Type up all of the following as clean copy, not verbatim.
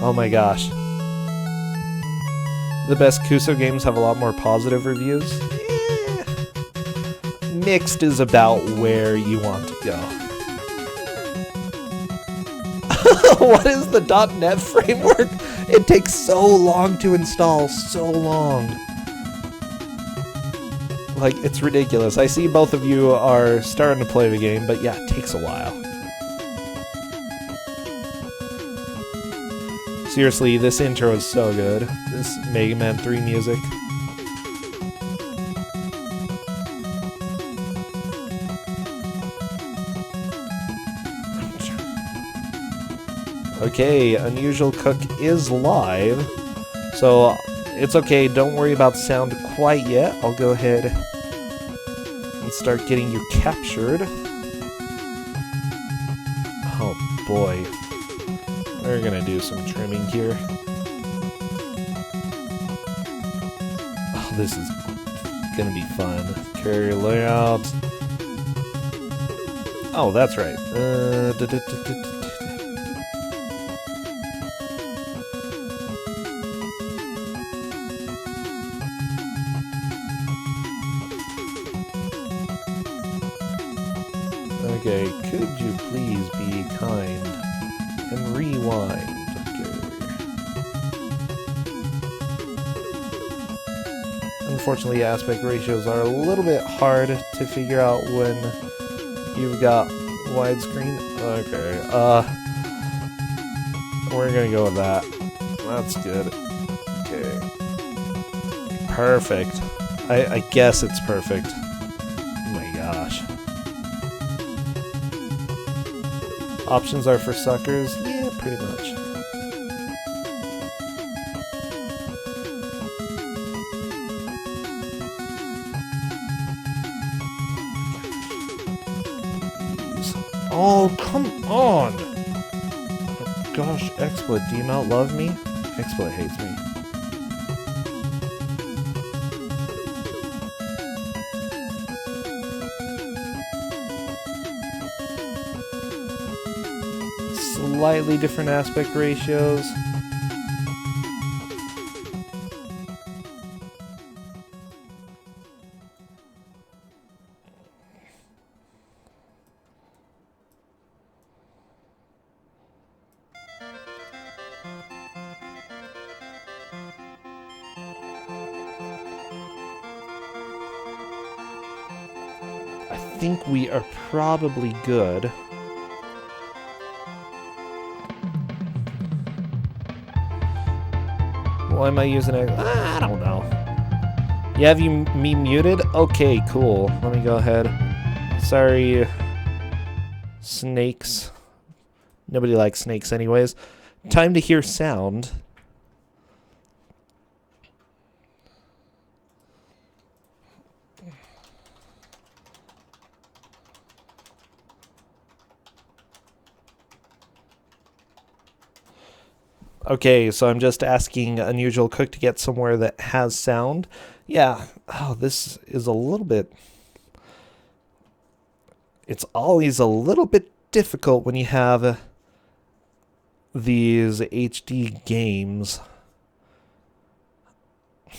Oh my gosh. The best Kuso games have a lot more positive reviews. Mixed is about where you want to go. What is the .NET framework? It takes so long to install, so long. Like, it's ridiculous. I see both of you are starting to play the game, but yeah, it takes a while. Seriously, this intro is so good. This Mega Man 3 music. Okay, Unusual Cook is live, so it's okay, don't worry about sound quite yet. I'll go ahead and start getting you captured. Oh boy, we're gonna do some trimming here. Oh, this is gonna be fun. Carrier layout. Oh, that's right. Okay, could you please be kind and rewind? Okay. Unfortunately, aspect ratios are a little bit hard to figure out when you've got widescreen. Okay, we're gonna go with that. That's good. Okay. Perfect. I guess it's perfect. Oh my gosh. Options are for suckers? Yeah, pretty much. Oh, come on! Oh, gosh, XSplit, do you not love me? XSplit hates me. Slightly different aspect ratios. I think we are probably good. Why am I using it? I don't know. You have me muted? Okay, cool. Let me go ahead. Sorry, snakes. Nobody likes snakes anyways. Time to hear sound. Okay, so I'm just asking Unusual Cook to get somewhere that has sound. Yeah, oh, this is a little bit... It's always a little bit difficult when you have these HD games.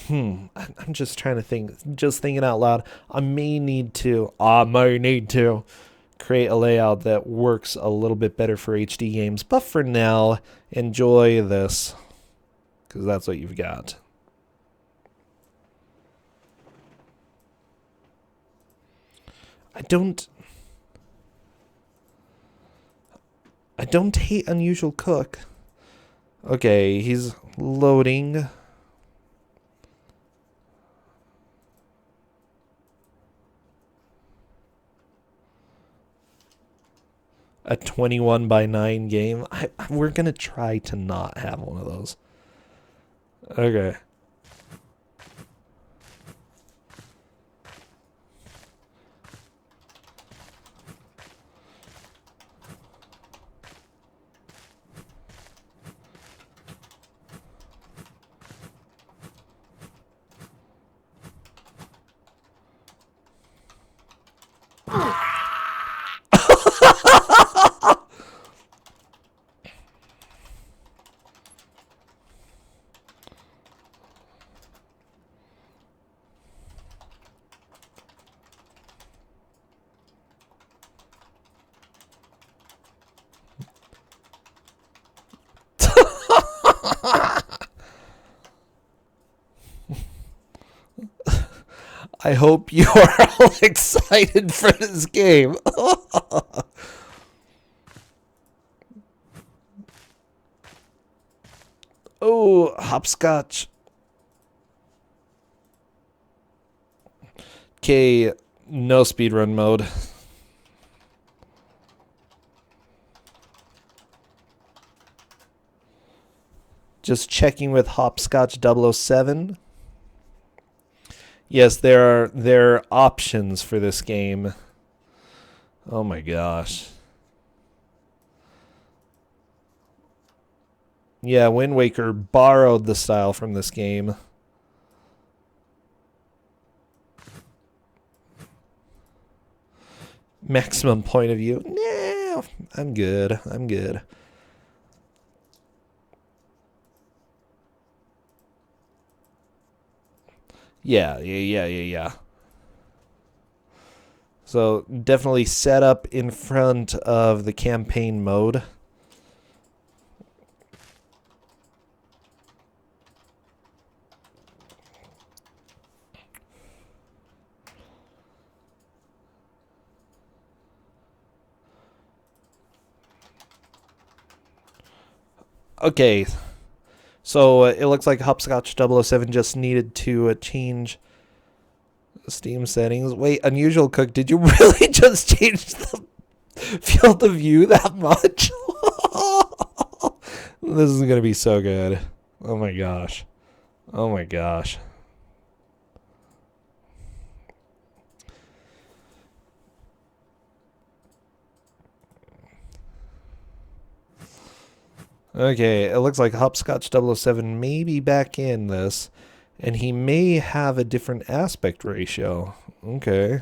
I'm just trying to think, just thinking out loud. I may need to create a layout that works a little bit better for HD games. But for now, enjoy this, because that's what you've got. I don't hate Unusual Cook. Okay, he's loading. A 21:9 game. We're gonna try to not have one of those. Okay. I hope you are all excited for this game. Oh, hopscotch. Okay, no speedrun mode. Just checking with hopscotch007. Yes, there are options for this game. Oh my gosh. Yeah, Wind Waker borrowed the style from this game. Maximum point of view. Nah, I'm good. I'm good. Yeah. So definitely set up in front of the campaign mode. Okay, so it looks like hopscotch007 just needed to change Steam settings. Wait, Unusual Cook, did you really just change the field of view that much? This is going to be so good. Oh my gosh. Oh my gosh. Okay, it looks like hopscotch007 may be back in this, and he may have a different aspect ratio. Okay.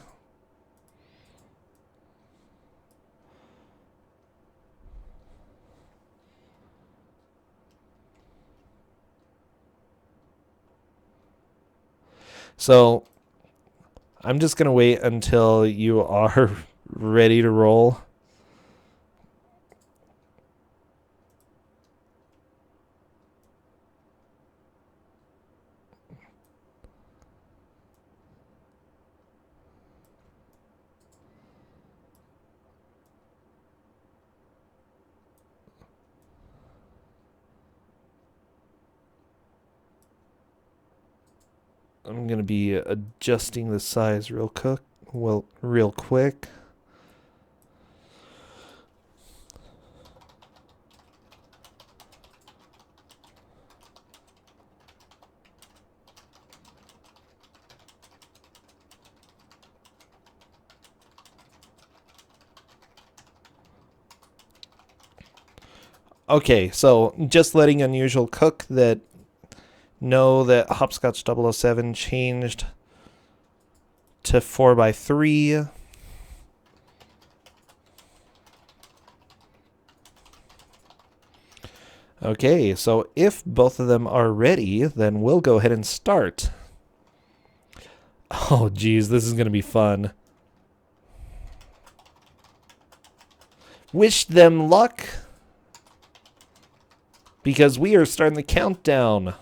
So, I'm just going to wait until you are ready to roll. I'm going to be adjusting the size real quick. Okay, so just letting Unusual Cook know that hopscotch007 changed to 4x3. Okay, so if both of them are ready, then we'll go ahead and start. Oh, geez, this is going to be fun. Wish them luck, because we are starting the countdown.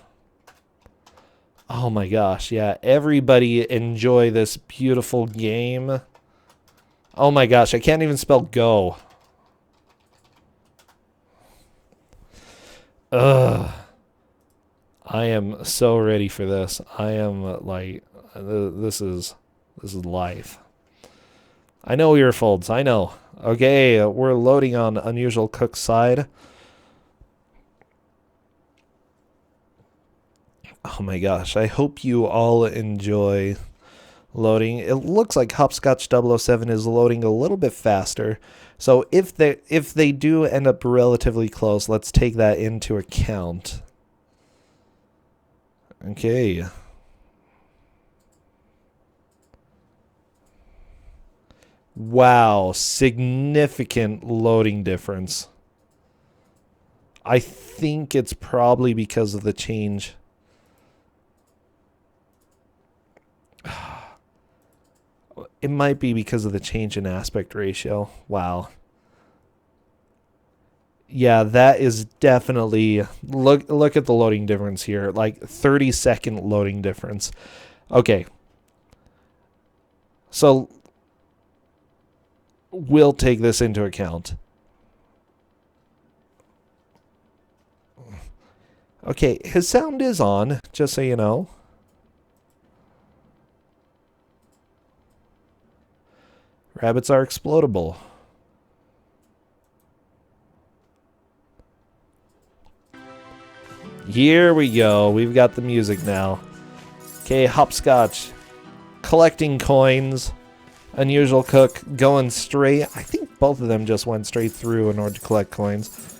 Oh my gosh, yeah, everybody enjoy this beautiful game. Oh my gosh, I can't even spell go. Ugh. I am so ready for this. I am like, this is life. I know your folds, I know. Okay, we're loading on Unusual Cook's side. Oh my gosh, I hope you all enjoy loading. It looks like hopscotch007 is loading a little bit faster. So if they do end up relatively close, let's take that into account. Okay. Wow, significant loading difference. I think it's probably because of the change. It might be because of the change in aspect ratio. Wow. Yeah, that is definitely... Look at the loading difference here. Like 30-second loading difference. Okay. So we'll take this into account. Okay, his sound is on, just so you know. Rabbits are explodable. Here we go. We've got the music now. Okay, hopscotch. Collecting coins. Unusual cook going straight. I think both of them just went straight through in order to collect coins.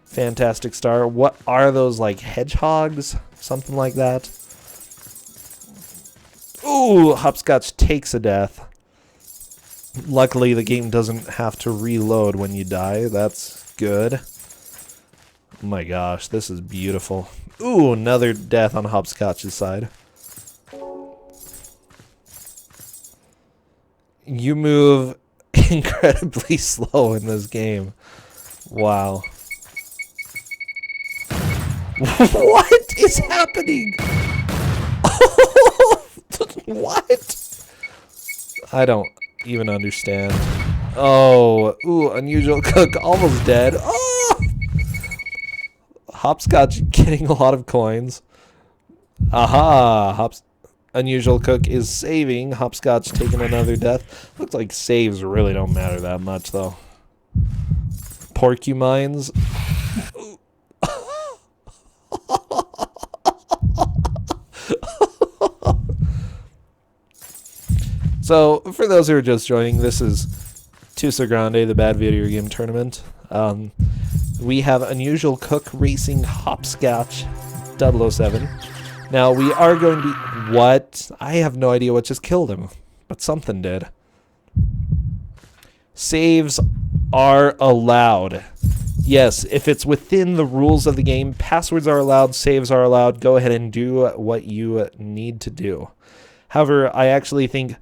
Fantastic star. What are those, like hedgehogs? Something like that. Ooh, hopscotch takes a death. Luckily, the game doesn't have to reload when you die. That's good. Oh my gosh, this is beautiful. Ooh, another death on hopscotch's side. You move incredibly slow in this game. Wow. What is happening? What? I don't even understand. Oh, ooh, unusual cook almost dead. Oh! Hopscotch getting a lot of coins. Aha! Unusual cook is saving. Hopscotch taking another death. Looks like saves really don't matter that much, though. Porcupines. So, for those who are just joining, this is Twosogrande, the bad video game tournament. We have Unusual Cook racing Hopscotch 007. Now, we are going to be... What? I have no idea what just killed him, but something did. Saves are allowed. Yes, if it's within the rules of the game, passwords are allowed, saves are allowed. Go ahead and do what you need to do. However, I actually think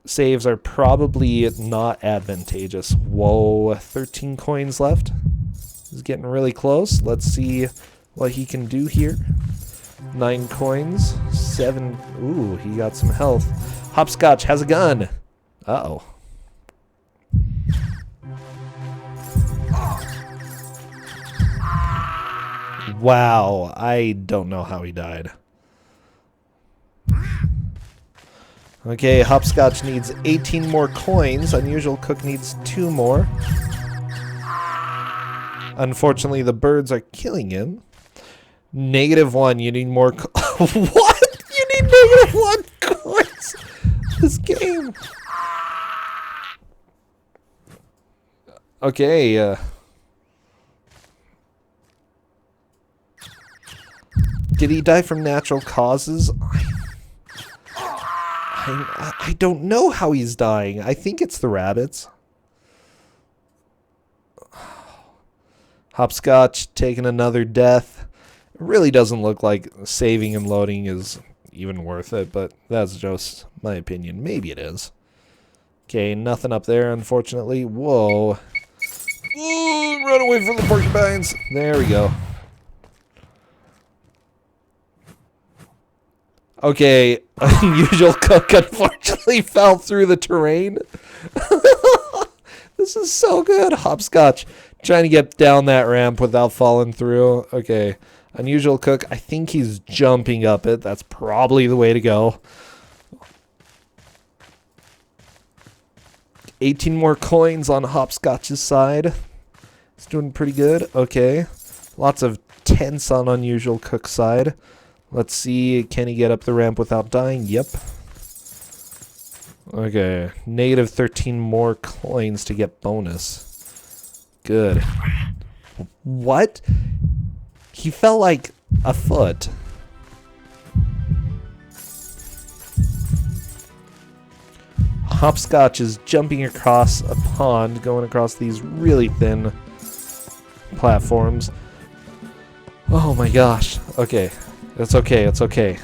saves are probably not advantageous. Whoa, 13 coins left. He's getting really close. Let's see what he can do here. 9 coins, 7. Ooh, he got some health. Hopscotch has a gun. Uh-oh. Wow, I don't know how he died. Okay, Hopscotch needs 18 more coins. Unusual Cook needs 2 more. Unfortunately, the birds are killing him. -1, you need more What? You need -1 coins! This game. Okay, did he die from natural causes? I don't know how he's dying. I think it's the rabbits. Hopscotch taking another death. It really doesn't look like saving and loading is even worth it, but that's just my opinion. Maybe it is. Okay, nothing up there, unfortunately. Whoa. Ooh, run away from the porcupines. There we go. Okay, Unusual Cook unfortunately fell through the terrain. This is so good. Hopscotch trying to get down that ramp without falling through. Okay, Unusual Cook, I think he's jumping up it. That's probably the way to go. 18 more coins on Hopscotch's side. He's doing pretty good. Okay, lots of tents on Unusual Cook's side. Let's see, can he get up the ramp without dying? Yep. Okay, -13 more coins to get bonus. Good. What? He fell like a foot. Hopscotch is jumping across a pond, going across these really thin platforms. Oh my gosh. Okay. It's okay, it's okay.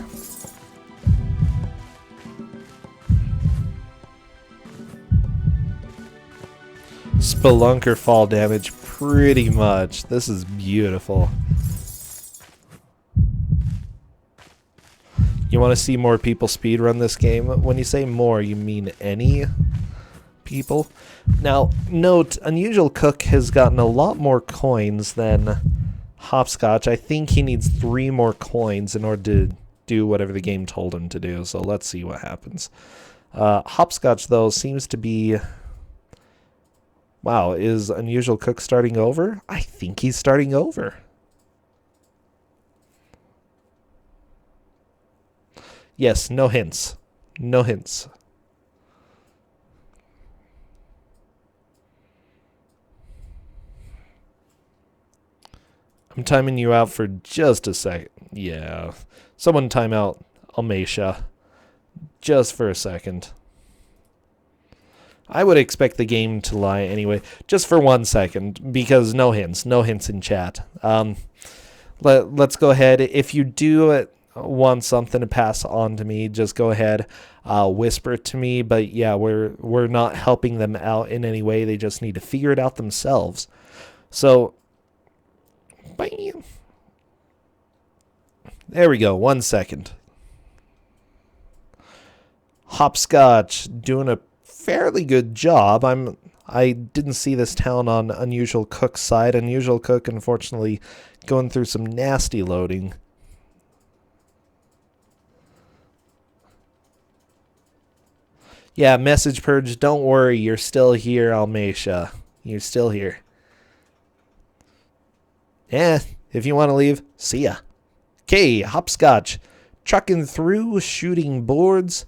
Spelunker fall damage, pretty much. This is beautiful. You want to see more people speedrun this game? When you say more, you mean any people? Now, note, Unusual Cook has gotten a lot more coins than Hopscotch. I think he needs 3 more coins in order to do whatever the game told him to do, so let's see what happens. Hopscotch, though, seems to be... Wow, is Unusual Cook starting over? I think he's starting over. Yes, no hints. No hints. I'm timing you out for just a second. Yeah. Someone time out Almeisha. Just for a second. I would expect the game to lie anyway. Just for 1 second. Because no hints. No hints in chat. Let's go ahead. If you do want something to pass on to me, just go ahead. Whisper it to me. But yeah, we're not helping them out in any way. They just need to figure it out themselves. So... Bam. There we go. 1 second. Hopscotch doing a fairly good job. I didn't see this town on Unusual Cook's side. Unusual Cook, unfortunately, going through some nasty loading. Yeah, message purge. Don't worry. You're still here, Almeisha. You're still here. Eh, if you want to leave, see ya. Okay, Hopscotch. Trucking through, shooting boards.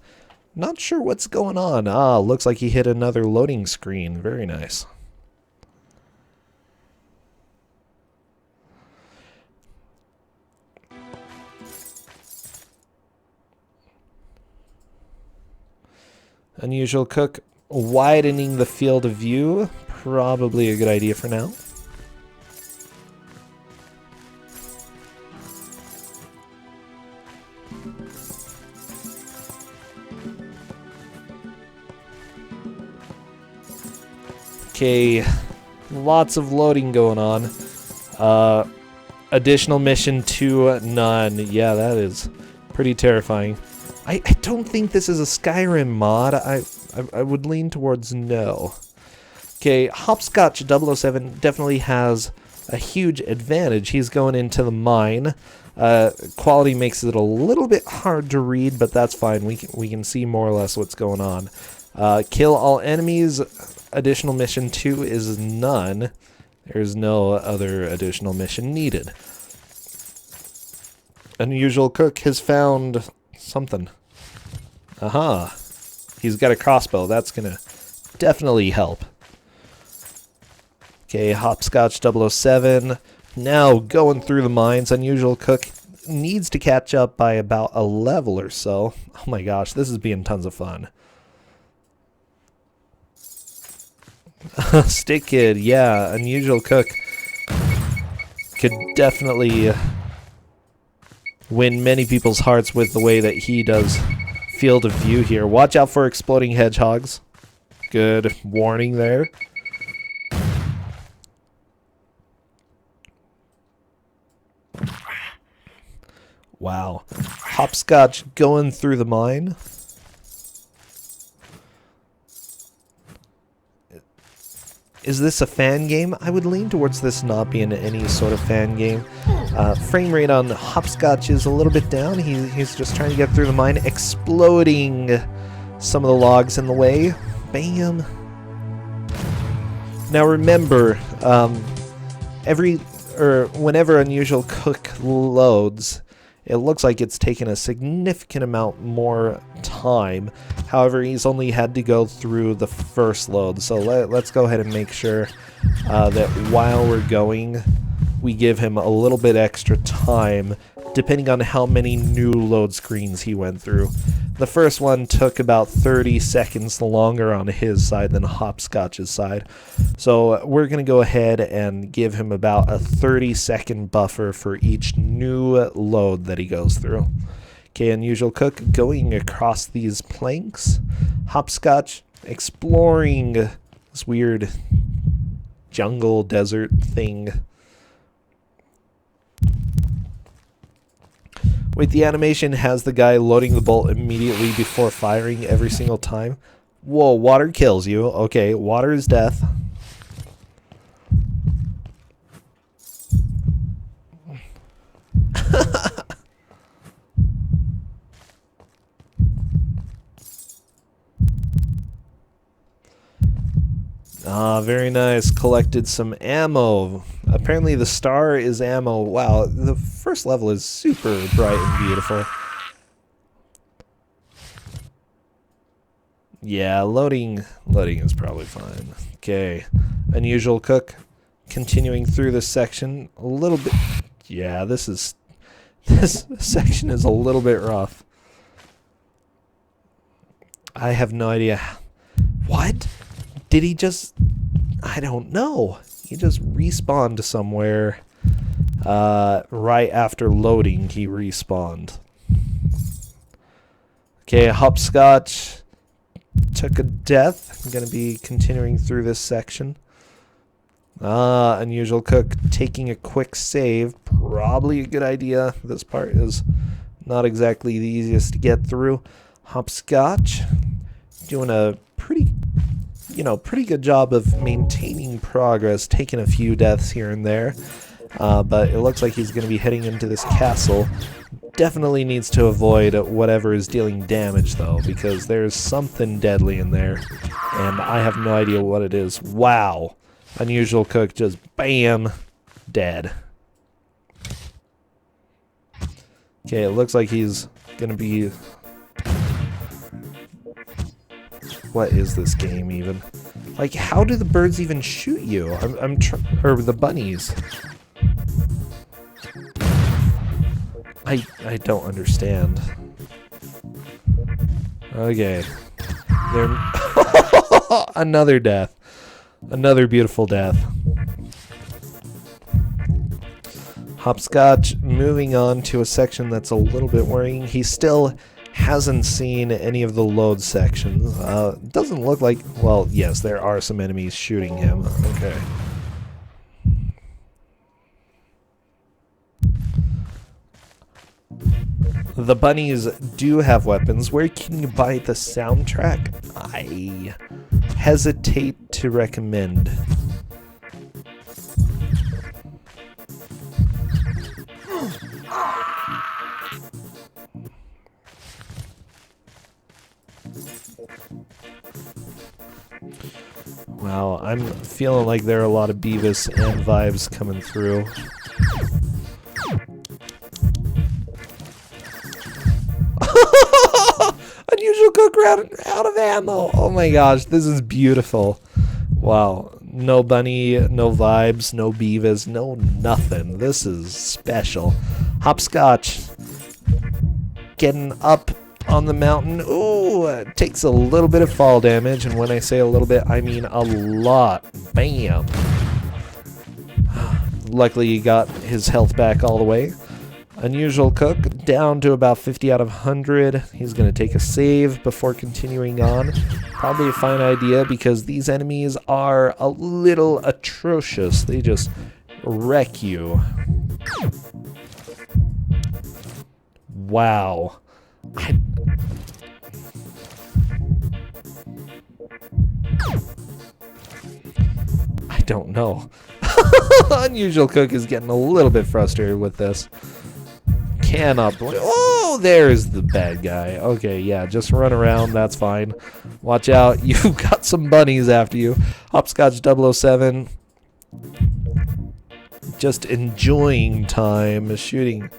Not sure what's going on. Ah, looks like he hit another loading screen. Very nice. Unusual Cook widening the field of view. Probably a good idea for now. Okay, lots of loading going on. Additional mission 2, none. Yeah, that is pretty terrifying. I don't think this is a Skyrim mod. I would lean towards no. Okay, hopscotch007 definitely has a huge advantage. He's going into the mine. Quality makes it a little bit hard to read, but that's fine. We can see more or less what's going on. Kill all enemies. Additional mission 2 is none. There's no other additional mission needed. Unusual Cook has found something. Aha. He's got a crossbow. That's going to definitely help. Okay, Hopscotch007. Now going through the mines. Unusual Cook needs to catch up by about a level or so. Oh my gosh, this is being tons of fun. Stick Kid, yeah, Unusual Cook could definitely win many people's hearts with the way that he does field of view here. Watch out for exploding hedgehogs. Good warning there. Wow. Hopscotch going through the mine. Is this a fan game? I would lean towards this not being any sort of fan game. Frame rate on Hopscotch is a little bit down. He's just trying to get through the mine, exploding some of the logs in the way. Bam. Now remember, whenever Unusual Cook loads, it looks like it's taken a significant amount more time. However, he's only had to go through the first load. So let's go ahead and make sure that while we're going, we give him a little bit extra time, depending on how many new load screens he went through. The first one took about 30 seconds longer on his side than Hopscotch's side. So we're going to go ahead and give him about a 30-second buffer for each new load that he goes through. Okay, Unusual Cook going across these planks. Hopscotch exploring this weird jungle desert thing. Wait, the animation has the guy loading the bolt immediately before firing every single time? Whoa, water kills you. Okay, water is death. Ah, very nice. Collected some ammo. Apparently the star is ammo. Wow, the first level is super bright and beautiful. Yeah, loading is probably fine. Okay. Unusual cook. Continuing through this section. A little bit... Yeah, this section is a little bit rough. I have no idea. What? Did he just... I don't know. He just respawned somewhere. Right after loading, he respawned. Okay, hopscotch took a death. I'm going to be continuing through this section. Unusual cook taking a quick save. Probably a good idea. This part is not exactly the easiest to get through. Hopscotch doing a pretty good job of maintaining progress, taking a few deaths here and there. But it looks like he's going to be heading into this castle. Definitely needs to avoid whatever is dealing damage, though, because there's something deadly in there, and I have no idea what it is. Wow. Unusual cook just bam, dead. Okay, it looks like he's going to be... What is this game even? Like, how do the birds even shoot you? Or the bunnies. I don't understand. Okay. Another death. Another beautiful death. Hopscotch moving on to a section that's a little bit worrying. He still hasn't seen any of the load sections. Doesn't look like... Well, yes, there are some enemies shooting him. Okay. The bunnies do have weapons. Where can you buy the soundtrack? I hesitate to recommend. Wow, I'm feeling like there are a lot of Beavis and vibes coming through. Unusual cook ran out of ammo. Oh my gosh, this is beautiful. Wow, no bunny, no vibes, no Beavis, no nothing. This is special. Hopscotch getting up on the mountain. Ooh, it takes a little bit of fall damage, and when I say a little bit, I mean a lot. Bam. Luckily, he got his health back all the way. Unusual cook down to about 50 out of 100. He's going to take a save before continuing on. Probably a fine idea because these enemies are a little atrocious. They just wreck you. Wow. I don't know. Unusual cook is getting a little bit frustrated with this. Cannot believe... Oh, there's the bad guy. Okay, yeah, just run around. That's fine. Watch out. You've got some bunnies after you. Hopscotch007. Just enjoying time. Shooting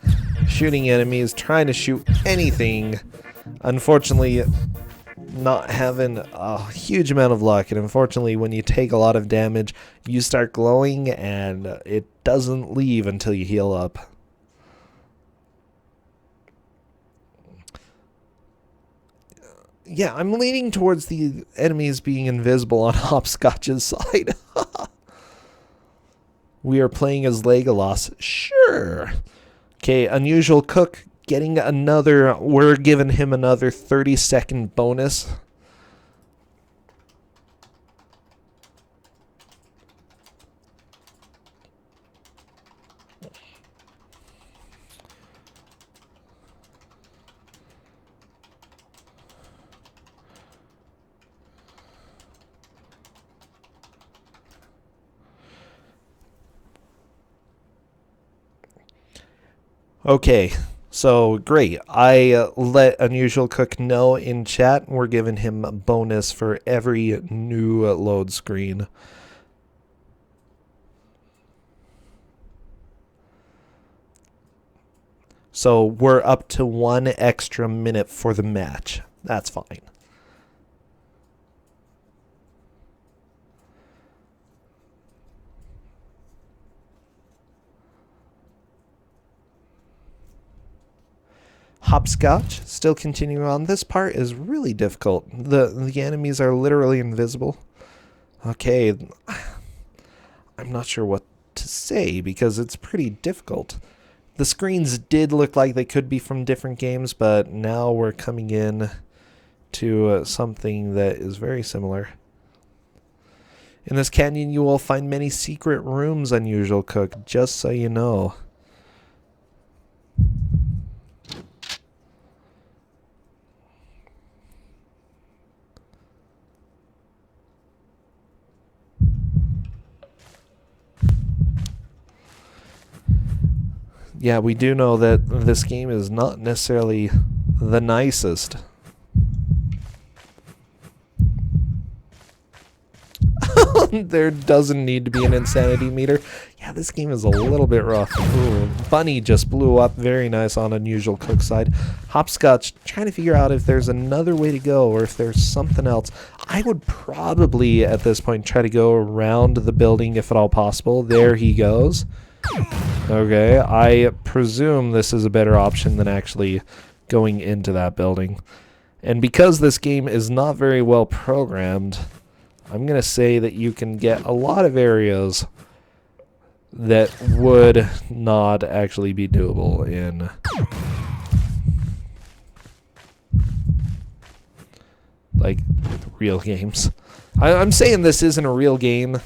enemies. Trying to shoot anything. Unfortunately, not having a huge amount of luck. And unfortunately, when you take a lot of damage, you start glowing, and it doesn't leave until you heal up. Yeah, I'm leaning towards the enemies being invisible on Hopscotch's side. We are playing as Legolas. Sure. Okay, Unusual Cook getting another... We're giving him another 30-second bonus. Okay, so great. I let Unusual Cook know in chat. We're giving him a bonus for every new load screen. So we're up to 1 extra minute for the match. That's fine. Hopscotch, still continuing on. This part is really difficult. The enemies are literally invisible. Okay, I'm not sure what to say because it's pretty difficult. The screens did look like they could be from different games, but now we're coming in to something that is very similar. In this canyon, you will find many secret rooms, Unusual Cook, just so you know. Yeah, we do know that this game is not necessarily the nicest. There doesn't need to be an insanity meter. Yeah, this game is a little bit rough. Ooh, Bunny just blew up. Very nice on Unusual Cook side. Hopscotch, trying to figure out if there's another way to go or if there's something else. I would probably, at this point, try to go around the building if at all possible. There he goes. Okay, I presume this is a better option than actually going into that building. And because this game is not very well programmed, I'm going to say that you can get a lot of areas that would not actually be doable in like real games. I'm saying this isn't a real game.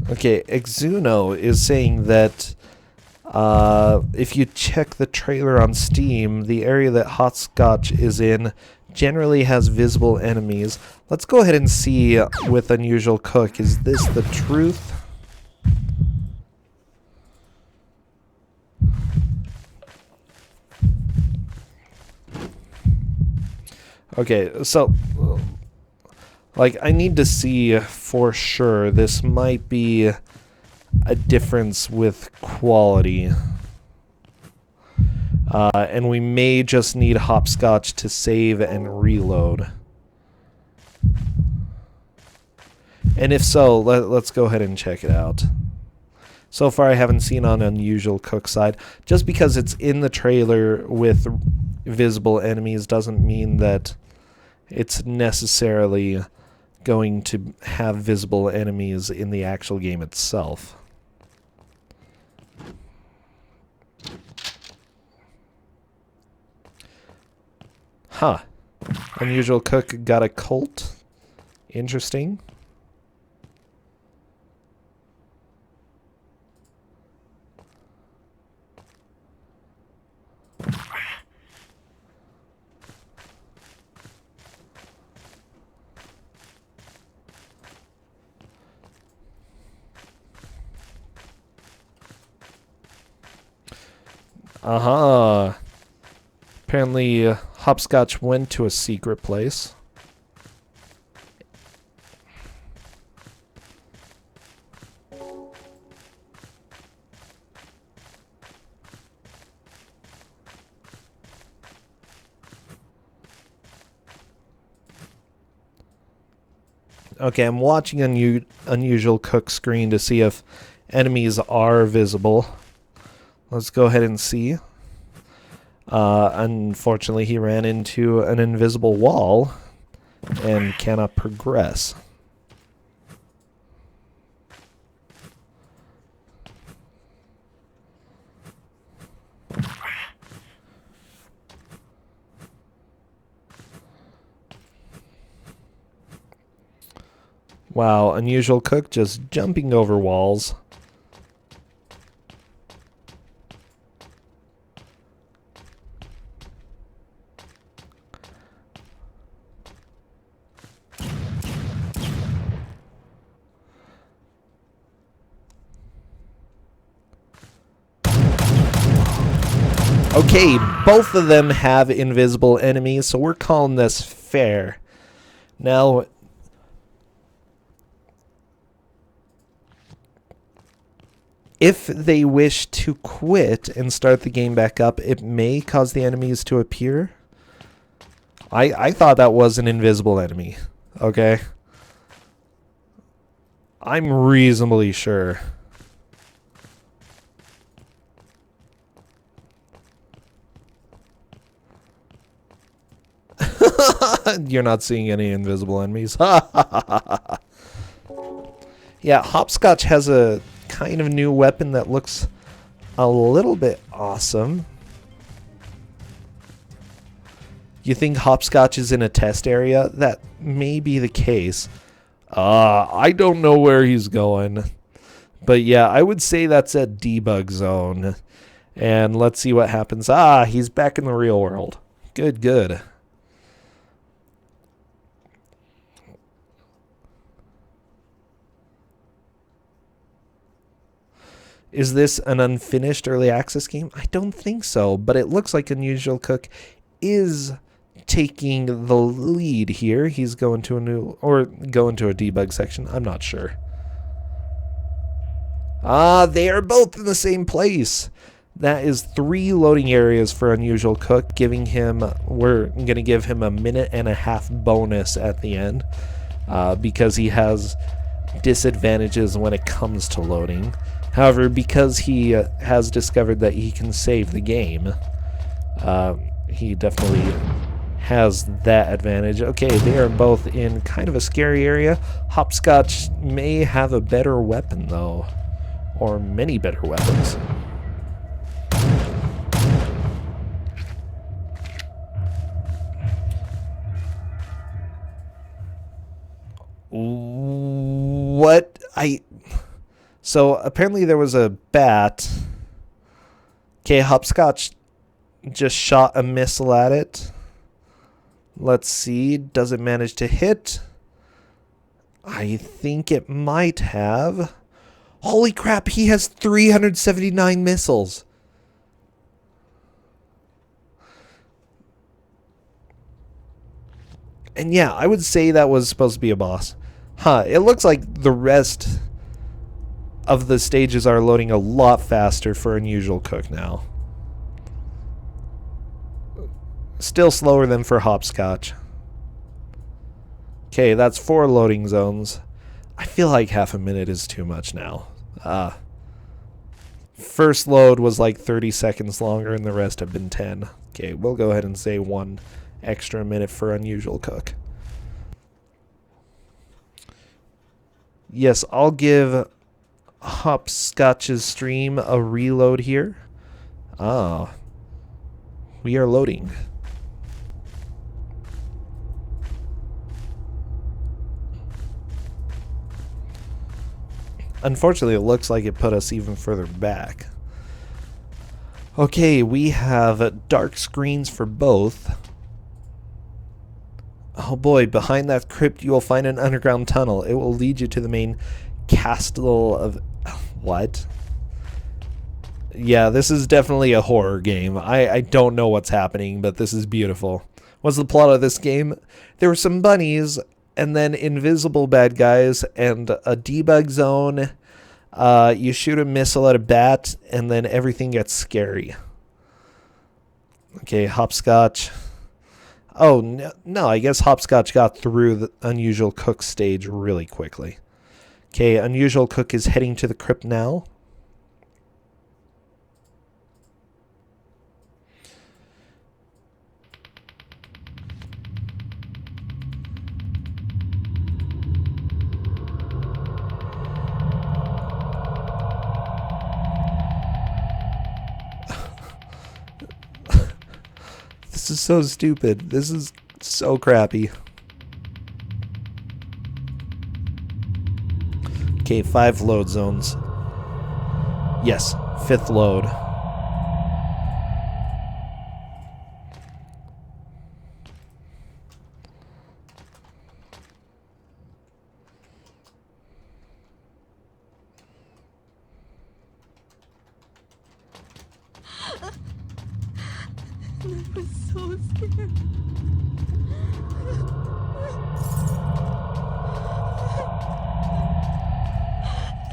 Okay, Exuno is saying that if you check the trailer on Steam, the area that Hopscotch is in generally has visible enemies. Let's go ahead and see with Unusual Cook. Is this the truth? Okay, so like I need to see for sure. This might be a difference with quality. And we may just need Hopscotch to save and reload. And if so, let's go ahead and check it out. So far I haven't seen on Unusual Cook side. Just because it's in the trailer with visible enemies doesn't mean that it's necessarily going to have visible enemies in the actual game itself. Huh. Unusual Cook got a cult. Interesting. Uh-huh. Apparently, Hopscotch went to a secret place. Okay, I'm watching Unusual Cook screen to see if enemies are visible. Let's go ahead and see. Unfortunately, he ran into an invisible wall and cannot progress. Wow, Unusual Cook just jumping over walls. Okay, both of them have invisible enemies, so we're calling this fair. Now, if they wish to quit and start the game back up, it may cause the enemies to appear. I thought that was an invisible enemy. Okay. I'm reasonably sure. You're not seeing any invisible enemies. Yeah, Hopscotch has a kind of new weapon that looks a little bit awesome. You think Hopscotch is in a test area? That may be the case. I don't know where he's going. But yeah, I would say that's a debug zone. And let's see what happens. He's back in the real world. Good, good. Is this an unfinished early access game? I don't think so, but it looks like Unusual Cook is taking the lead here. He's going to a debug section. I'm not sure. They are both in the same place. That is 3 loading areas for Unusual Cook, giving him, we're going to give him a 1.5 minute bonus at the end, because he has disadvantages when it comes to loading. However, because he has discovered that he can save the game, he definitely has that advantage. Okay, they are both in kind of a scary area. Hopscotch may have a better weapon, though, or many better weapons. What? So apparently there was a bat. Okay, Hopscotch just shot a missile at it. Let's see. Does it manage to hit? I think it might have. Holy crap, he has 379 missiles. And yeah, I would say that was supposed to be a boss. It looks like the rest of the stages are loading a lot faster for Unusual Cook now. Still slower than for Hopscotch. Okay, that's 4 loading zones. I feel like half a minute is too much now. First load was like 30 seconds longer and the rest have been 10. Okay, we'll go ahead and say 1 extra minute for Unusual Cook. Yes, I'll give Hopscotch's stream a reload here. We are loading. Unfortunately, it looks like it put us even further back. Okay, we have dark screens for both. Oh boy, behind that crypt you will find an underground tunnel. It will lead you to the main castle of... What? Yeah, this is definitely a horror game. I don't know what's happening, but this is beautiful. What's the plot of this game? There were some bunnies, and then invisible bad guys, and a debug zone. You shoot a missile at a bat, and then everything gets scary. Okay, Hopscotch. Oh, no, I guess Hopscotch got through the Unusual Cook stage really quickly. Okay, Unusual Cook is heading to the crypt now. This is so stupid. This is so crappy. Okay, 5 load zones. Yes, 5th load. was so scared.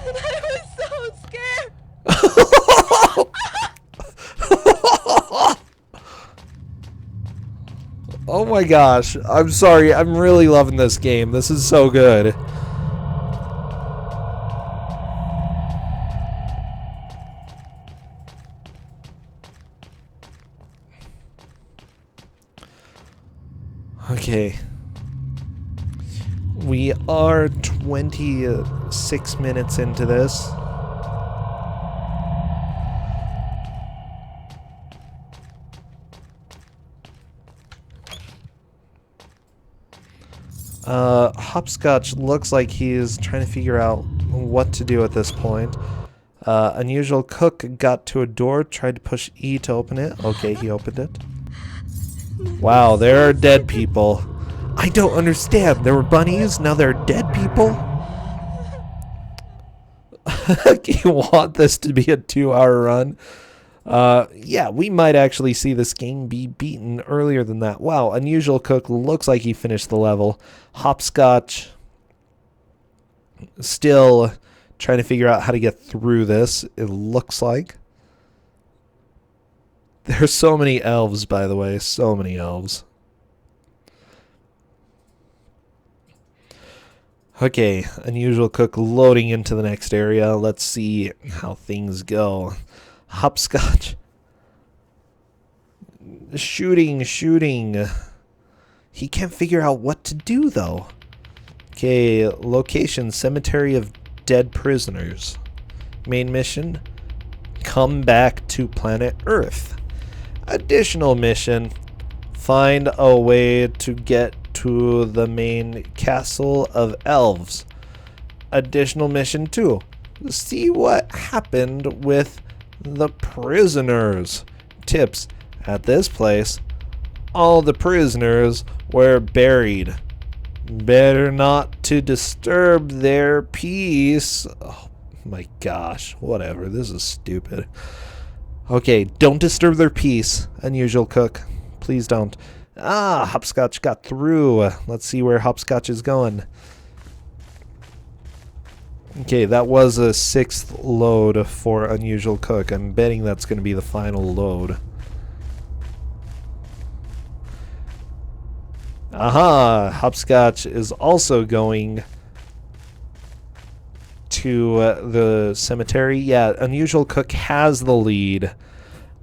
And I was so scared. Oh my gosh. I'm sorry. I'm really loving this game. This is so good. Okay. We are 26 minutes into this. Hopscotch looks like he's trying to figure out what to do at this point. Unusual Cook got to a door, tried to push E to open it. Okay, he opened it. Wow, there are dead people. I don't understand. There were bunnies, now there are dead people? You want this to be a 2-hour run? Yeah, we might actually see this game be beaten earlier than that. Wow, Unusual Cook looks like he finished the level. Hopscotch still trying to figure out how to get through this, it looks like. There's so many elves, by the way. So many elves. Okay, Unusual Cook loading into the next area. Let's see how things go. Hopscotch. Shooting. He can't figure out what to do, though. Okay, location, Cemetery of Dead Prisoners. Main mission, come back to planet Earth. Additional mission, find a way to get to the main castle of elves. Additional mission 2, see what happened with the prisoners. Tips, at this place, all the prisoners were buried. Better not to disturb their peace. Oh my gosh, whatever, this is stupid. Okay, don't disturb their peace, Unusual Cook. Please don't. Ah, Hopscotch got through. Let's see where Hopscotch is going. Okay, that was a 6th load for Unusual Cook. I'm betting that's going to be the final load. Aha! Hopscotch is also going to the cemetery. Yeah, Unusual Cook has the lead.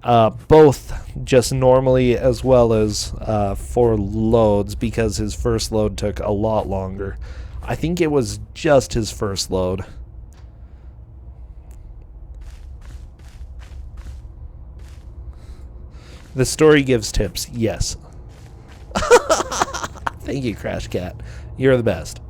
Both just normally as well as for loads, because his first load took a lot longer. I think it was just his first load. The story gives tips. Yes. Thank you, Crash Cat. You're the best.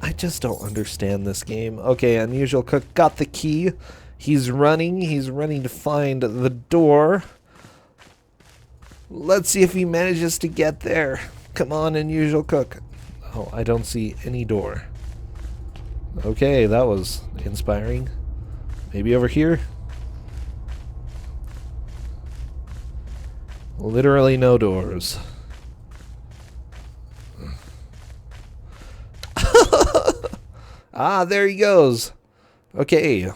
I just don't understand this game. Okay, Unusual Cook got the key. He's running to find the door. Let's see if he manages to get there. Come on, Unusual Cook. Oh, I don't see any door. Okay, that was inspiring. Maybe over here? Literally no doors. Ah, there he goes. Okay,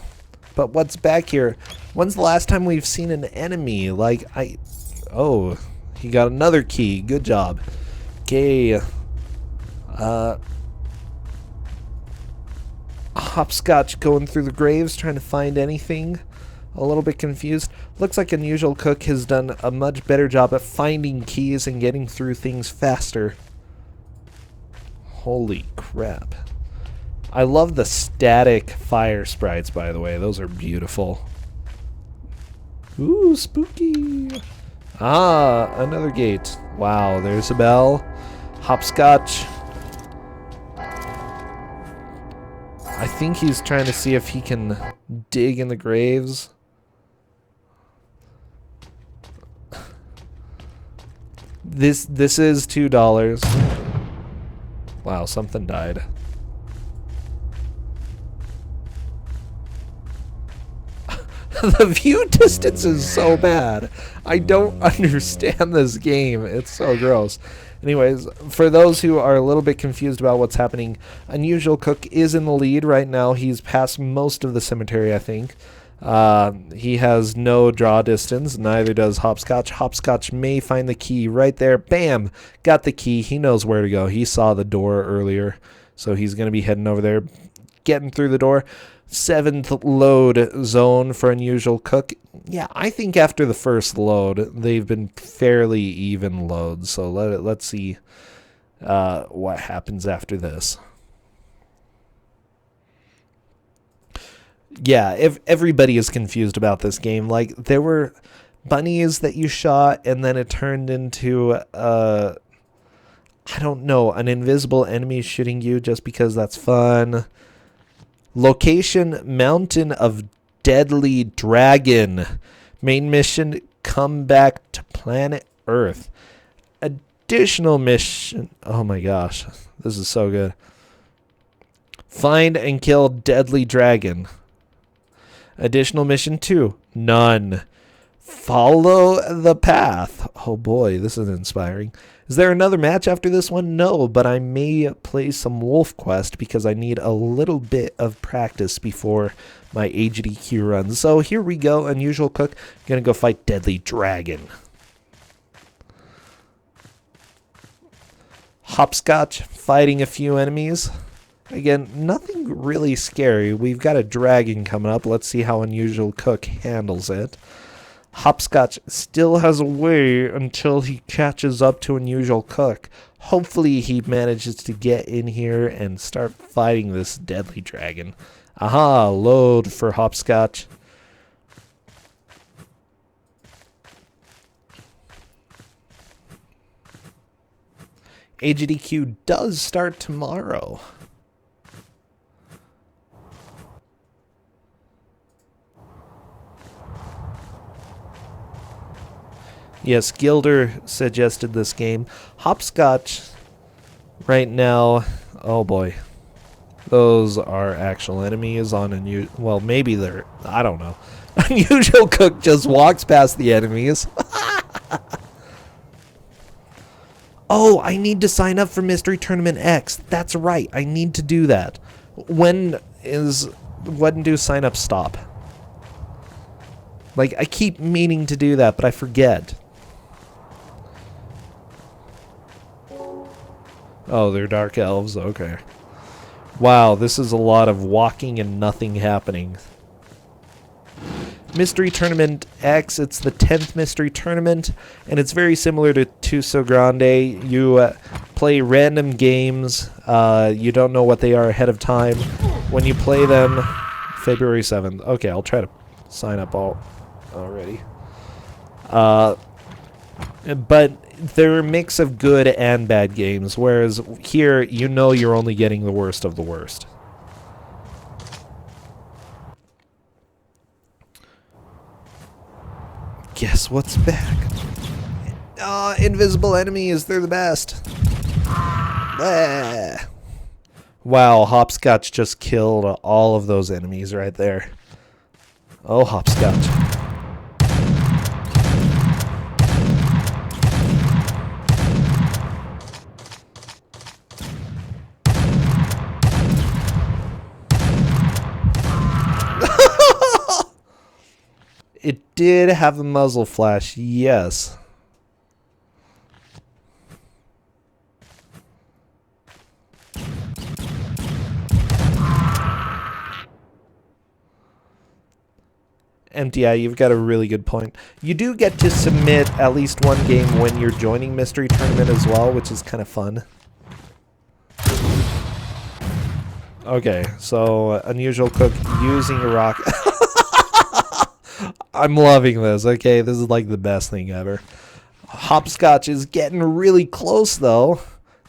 but what's back here? When's the last time we've seen an enemy? Oh, he got another key. Good job. Okay. Hopscotch going through the graves, trying to find anything. A little bit confused. Looks like Unusual Cook has done a much better job at finding keys and getting through things faster. Holy crap. I love the static fire sprites, by the way. Those are beautiful. Ooh, spooky. Ah, another gate. Wow, there's a bell. Hopscotch. I think he's trying to see if he can dig in the graves. This is $2. Wow, something died. The view distance is so bad. I don't understand this game. It's so gross. Anyways, for those who are a little bit confused about what's happening, Unusual Cook is in the lead right now. He's past most of the cemetery, I think. He has no draw distance. Neither does Hopscotch. Hopscotch may find the key right there. Bam! Got the key. He knows where to go. He saw the door earlier, so he's going to be heading over there, getting through the door. 7th load zone for Unusual Cook. Yeah, I think after the first load, they've been fairly even loads. So let's see what happens after this. Yeah, if everybody is confused about this game. Like, there were bunnies that you shot, and then it turned into, I don't know, an invisible enemy shooting you just because that's fun. Location, Mountain of Deadly Dragon. Main mission, come back to planet Earth. Additional mission, oh my gosh, this is so good. Find and kill Deadly Dragon. Additional mission 2, none. Follow the path. Oh boy, this is inspiring. Is there another match after this one? No, but I may play some Wolf Quest because I need a little bit of practice before my HDQ run. So here we go, Unusual Cook. Gonna go fight Deadly Dragon. Hopscotch fighting a few enemies. Again, nothing really scary. We've got a dragon coming up. Let's see how Unusual Cook handles it. Hopscotch still has a way until he catches up to Unusual Cook. Hopefully he manages to get in here and start fighting this deadly dragon. Aha, load for Hopscotch. HDQ does start tomorrow. Yes, Gilder suggested this game. Hopscotch right now, oh boy. Those are actual enemies on Unusual. Well, maybe they're, I don't know. Unusual Cook just walks past the enemies. Oh, I need to sign up for Mystery Tournament X. That's right. I need to do that. When do sign-ups stop? Like, I keep meaning to do that, but I forget. Oh, they're dark elves. Okay. Wow, this is a lot of walking and nothing happening. Mystery Tournament X, it's the 10th Mystery Tournament, and it's very similar to Twosogrande. You play random games. You don't know what they are ahead of time. When you play them, February 7th. Okay, I'll try to sign up already. But they're a mix of good and bad games, whereas here, you know you're only getting the worst of the worst. Guess what's back? Invisible enemies, they're the best. Ah. Wow, Hopscotch just killed all of those enemies right there. Oh, Hopscotch. It did have a muzzle flash, yes. MTI, you've got a really good point. You do get to submit at least one game when you're joining Mystery Tournament as well, which is kind of fun. Okay, so Unusual Cook using a rock. I'm loving this. Okay, this is like the best thing ever. Hopscotch is getting really close, though.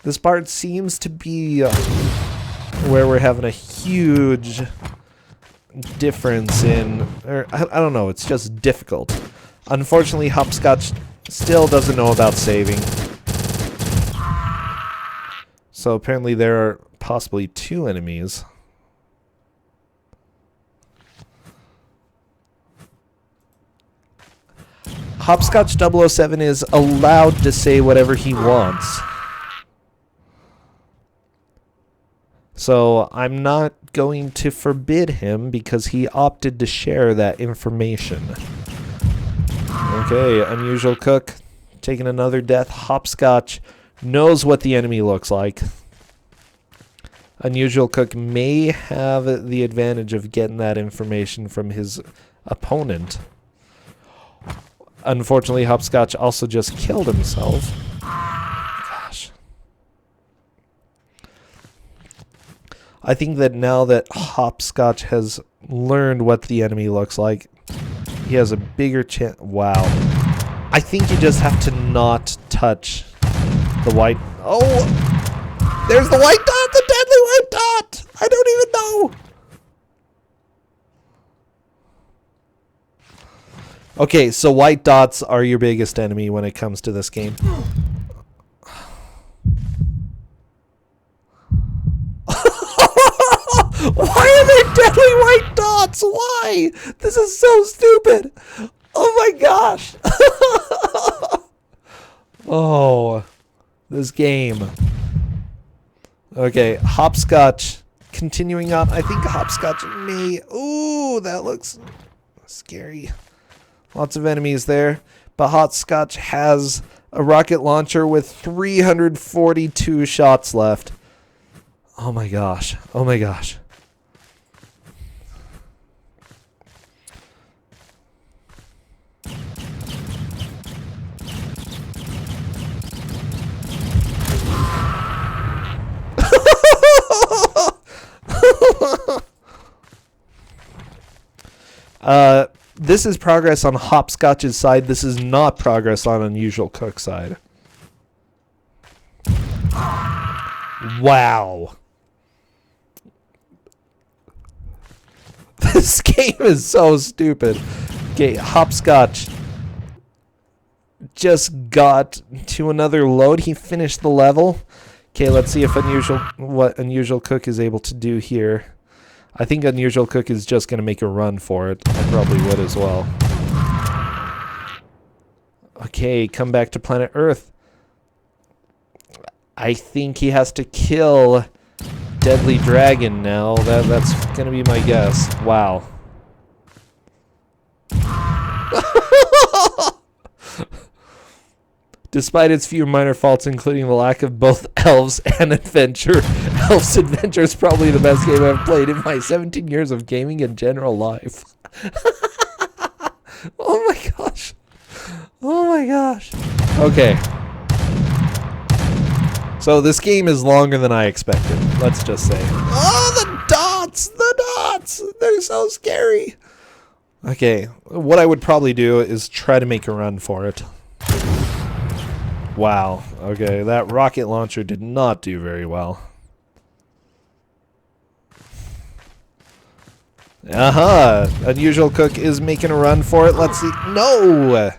This part seems to be where we're having a huge difference in... Or, I don't know, it's just difficult. Unfortunately, Hopscotch still doesn't know about saving. So apparently there are possibly two enemies. Hopscotch007 is allowed to say whatever he wants. So I'm not going to forbid him because he opted to share that information. Okay, Unusual Cook taking another death. Hopscotch knows what the enemy looks like. Unusual Cook may have the advantage of getting that information from his opponent. Unfortunately, Hopscotch also just killed himself. Gosh. I think that now that Hopscotch has learned what the enemy looks like, he has a bigger chance. Wow. I think you just have to not touch the white. Oh! There's the white dot! The deadly white dot! I don't even know! Okay, so white dots are your biggest enemy when it comes to this game. Why are there deadly white dots? Why? This is so stupid. Oh my gosh. Oh, this game. Okay, Hopscotch continuing on. I think Hopscotch may... Ooh, that looks scary. Lots of enemies there. But Hopscotch has a rocket launcher with 342 shots left. Oh my gosh. Oh my gosh. This is progress on Hopscotch's side. This is not progress on Unusual Cook's side. Wow. This game is so stupid. Okay, Hopscotch just got to another load. He finished the level. Okay, let's see if what Unusual Cook is able to do here. I think Unusual Cook is just going to make a run for it. I probably would as well. Okay, come back to planet Earth. I think he has to kill Deadly Dragon now. That's going to be my guess. Wow. Despite its few minor faults, including the lack of both Elves and Adventure, Elves Adventure is probably the best game I've played in my 17 years of gaming and general life. Oh my gosh. Oh my gosh. Okay. So this game is longer than I expected, let's just say. Oh, the dots! The dots! They're so scary. Okay, what I would probably do is try to make a run for it. Wow. Okay, that rocket launcher did not do very well. Aha! Unusual Cook is making a run for it. Let's see. No!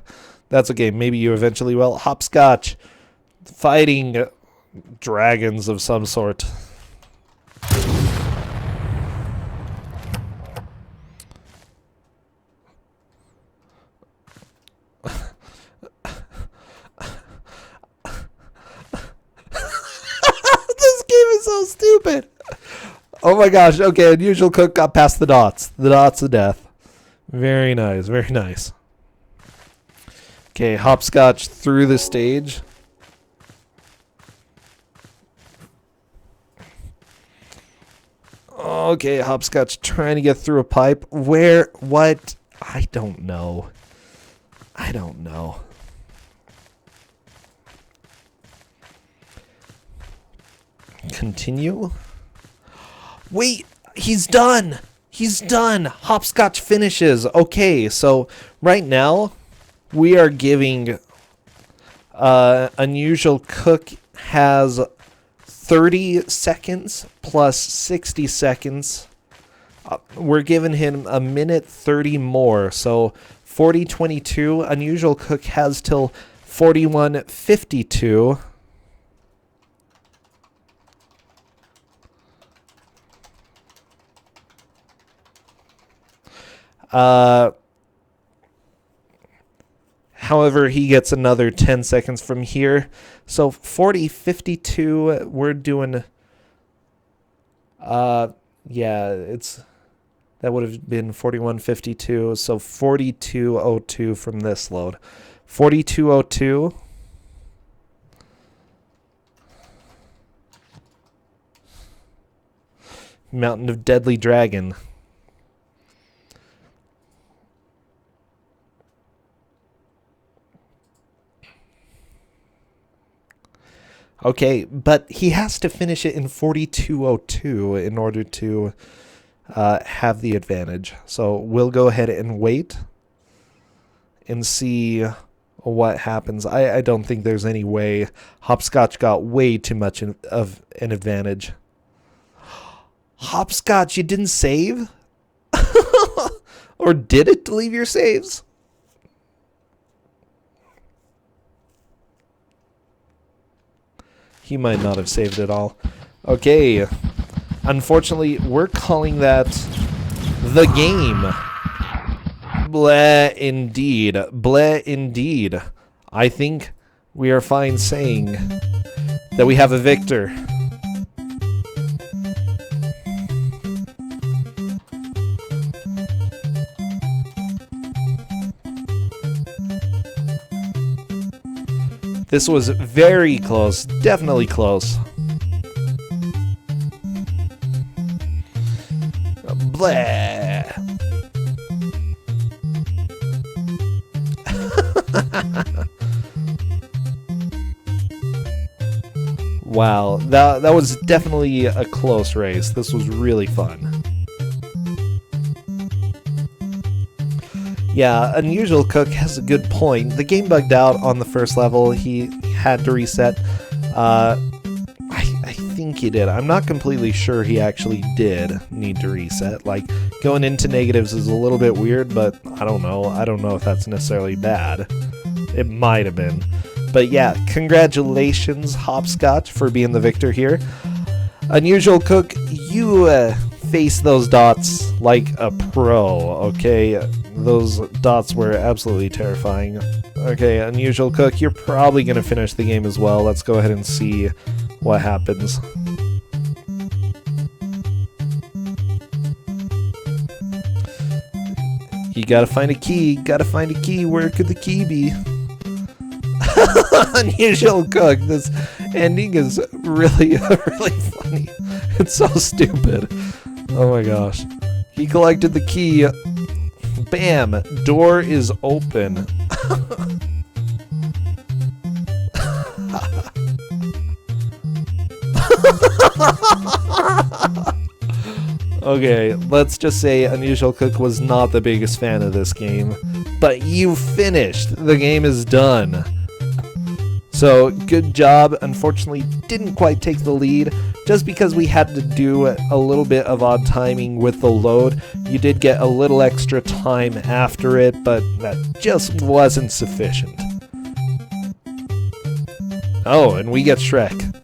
That's okay. Maybe you eventually will. Hopscotch fighting dragons of some sort. So stupid. Oh my gosh. Okay, Unusual Cook got past the dots. The dots of death. Very nice. Very nice. Okay, Hopscotch through the stage. Okay, Hopscotch trying to get through a pipe. Where? What? I don't know. I don't know. Continue. Wait, he's done. He's done. Hopscotch finishes. Okay, so right now we are giving Unusual Cook has 30 seconds plus 60 seconds. We're giving him a minute 30 more. So 40:22. Unusual Cook has till 41:52. However, he gets another 10 seconds from here. So 40, 52, we're doing... yeah, that would have been 41.52, so 42.02 from this load. 42.02. Mountain of Deadly Dragon. Okay, but he has to finish it in 42.02 in order to have the advantage. So we'll go ahead and wait and see what happens. I don't think there's any way. Hopscotch got way too much of an advantage. Hopscotch, you didn't save? Or did it leave your saves? He might not have saved it all. Okay. Unfortunately, we're calling that the game. Bleh indeed. Bleh indeed. I think we are fine saying that we have a victor. This was very close. Definitely close. Bleh. Wow, that was definitely a close race. This was really fun. Yeah, Unusual Cook has a good point. The game bugged out on the first level. He had to reset. I think he did. I'm not completely sure he actually did need to reset. Like, going into negatives is a little bit weird, but I don't know. I don't know if that's necessarily bad. It might have been. But yeah, congratulations, Hopscotch, for being the victor here. Unusual Cook, you face those dots like a pro, okay? Those dots were absolutely terrifying. Okay, Unusual Cook, you're probably going to finish the game as well. Let's go ahead and see what happens. You gotta find a key. Gotta find a key. Where could the key be? Unusual Cook. This ending is really, really funny. It's so stupid. Oh my gosh. He collected the key. Bam! Door is open. Okay, let's just say Unusual Cook was not the biggest fan of this game. But you finished! The game is done. So, good job. Unfortunately, didn't quite take the lead. Just because we had to do a little bit of odd timing with the load, you did get a little extra time after it, but that just wasn't sufficient. Oh, and we get Shrek.